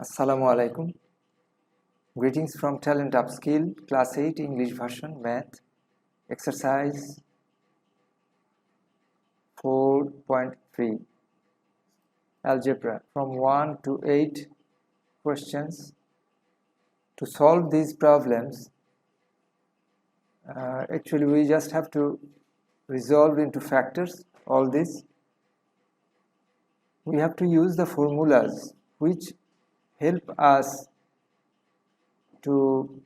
Assalamu alaikum. Greetings from Talent Upskill, Class 8 English version, Math, Exercise 4.3, Algebra, from 1 to 8 questions. To solve these problems, actually we just have to resolve into factors, all this. We have to use the formulas which help us to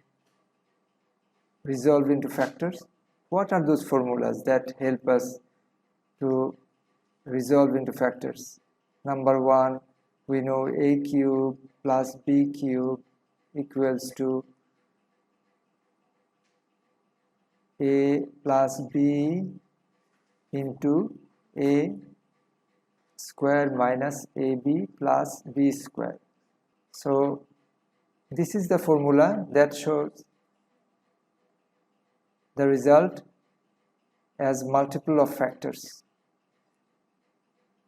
resolve into factors. What are those formulas that help us to resolve into factors? Number one, we know a cube plus b cube equals to a plus b into a square minus ab plus b square. So this is the formula that shows the result as multiple of factors.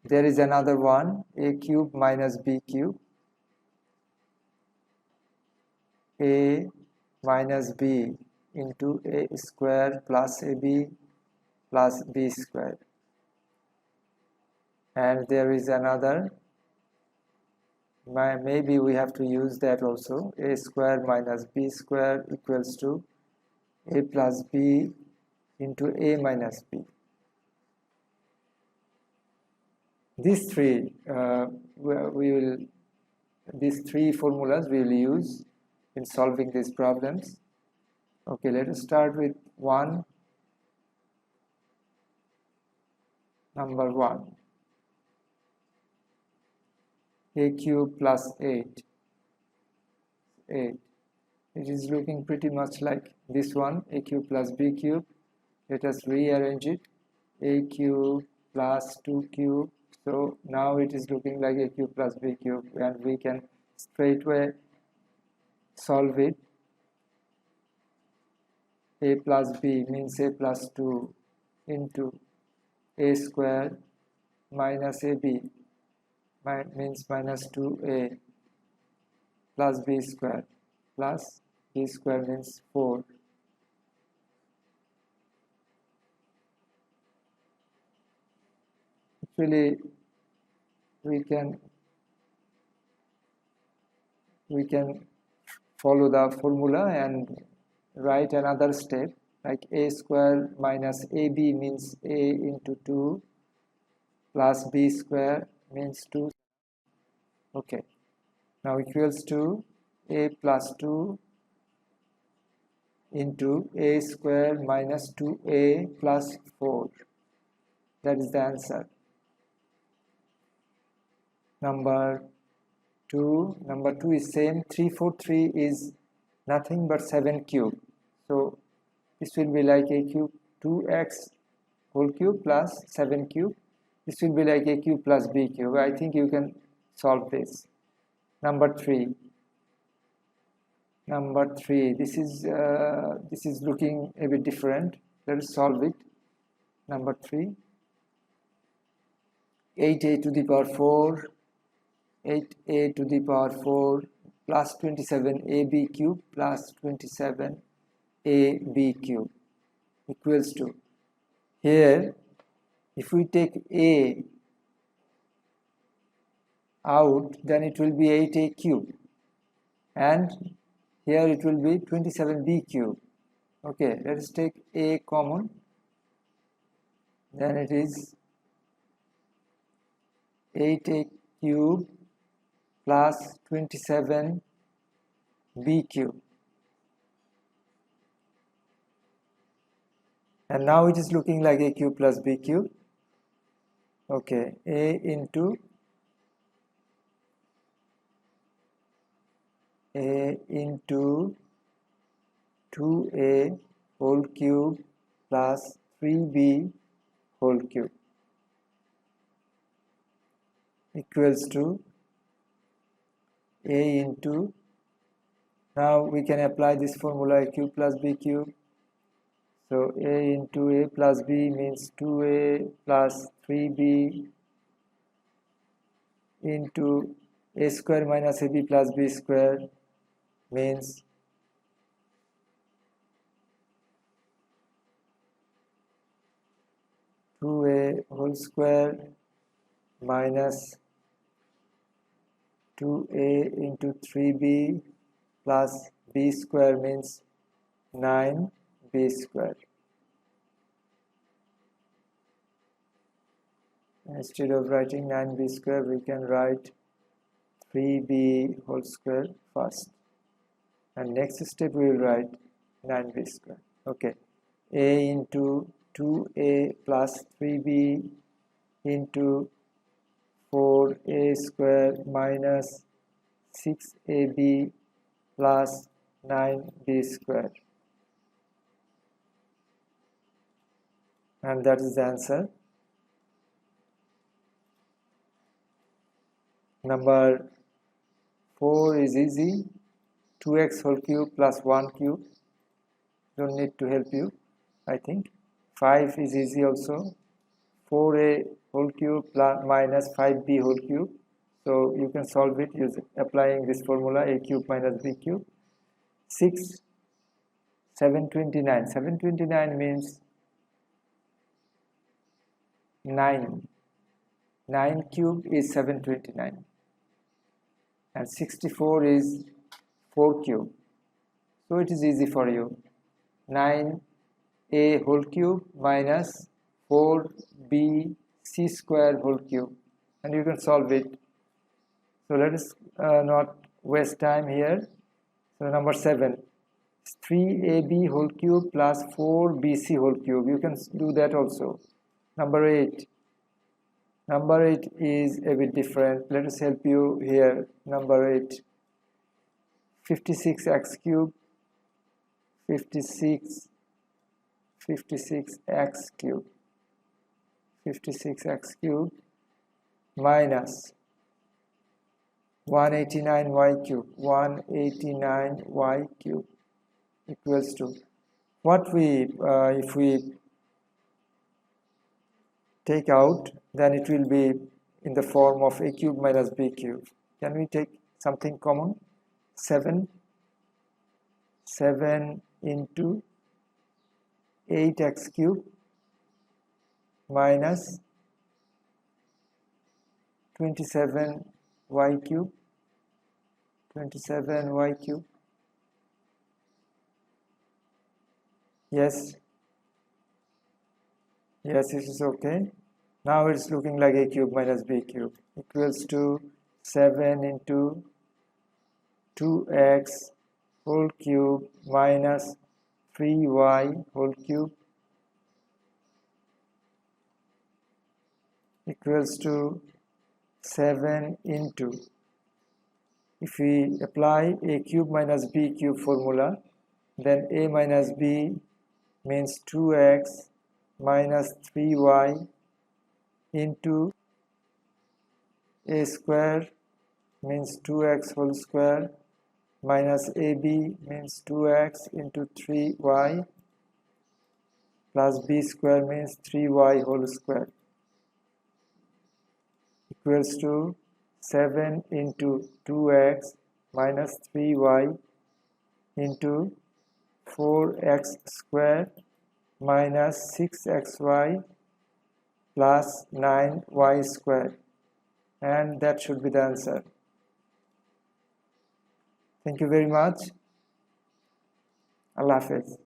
There is another one, a cube minus b cube, a minus b into a square plus ab plus b square. And there is another, maybe we have to use that also, a square minus b square equals to a plus b into a minus b. These three these three formulas we will use in solving these problems. Okay, let us start with number 1. A cube plus 8. It is looking pretty much like this one, a cube plus b cube. Let us rearrange it, a cube plus 2 cube. So now it is looking like a cube plus b cube, and we can straightway solve it. A plus b means a plus 2 into a square minus ab means minus 2a plus b square means 4. Actually, we can follow the formula and write another step, like a square minus ab means a into 2 plus b square means 2. Okay, now equals to a plus 2 into a square minus 2a plus 4. That is the answer. Number 2 is same. 343 is nothing but 7 cube. So this will be like a cube 2x whole cube plus 7 cube. This will be like a cube plus b cube. I think you can solve this. Number 3. This is looking a bit different. Let us solve it. Number 3. 8a to the power 4. 8a to the power 4 plus 27ab cube plus 27ab cube equals to, here if we take a out, then it will be 8a cube, and here it will be 27b cube. Okay, let us take a common, then it is 8a cube plus 27b cube, and now it is looking like a cube plus b cube. Okay, a into 2a whole cube plus 3b whole cube equals to a into, now we can apply this formula, a cube plus b cube. So a into a plus b means 2a plus 3b into a square minus ab plus b square means 2a whole square minus 2a into 3b plus b square means 9b square. Instead of writing 9b square, we can write 3b whole square first. And next step we will write 9b square. Okay. A into 2a plus 3b into 4a square minus 6ab plus 9b square. And that is the answer. Number 4 is easy. 2x whole cube plus 1 cube. Don't need to help you, I think. 5 is easy also. 4a whole cube plus minus 5b whole cube. So you can solve it using applying this formula, a cube minus b cube. 6, 729. 729 means 9. 9 cube is 729. And 64 is 4 cube. So it is easy for you. 9a whole cube minus 4b c square whole cube. And you can solve it. So let us not waste time here. So number 7 is 3ab whole cube plus 4bc whole cube. You can do that also. Number 8. Number 8 is a bit different. Let us help you here. Number 8. 56x cube. 56x cube. 56x cube minus 189y cube. 189y cube equals to what we if we take out, then it will be in the form of a cube minus b cube. Can we take something common? 7 into 8x cube minus 27y cube. 27y cube. Yes, it is okay. Now it's looking like a cube minus b cube equals to 7 into 2x whole cube minus 3y whole cube equals to 7 into, if we apply a cube minus b cube formula, then a minus b means 2x minus 3y into a square means 2x whole square minus ab means 2x into 3y plus b square means 3y whole square equals to 7 into 2x minus 3y into 4x square minus 6xy plus 9y square, and that should be the answer. Thank you very much. Allah Hafiz.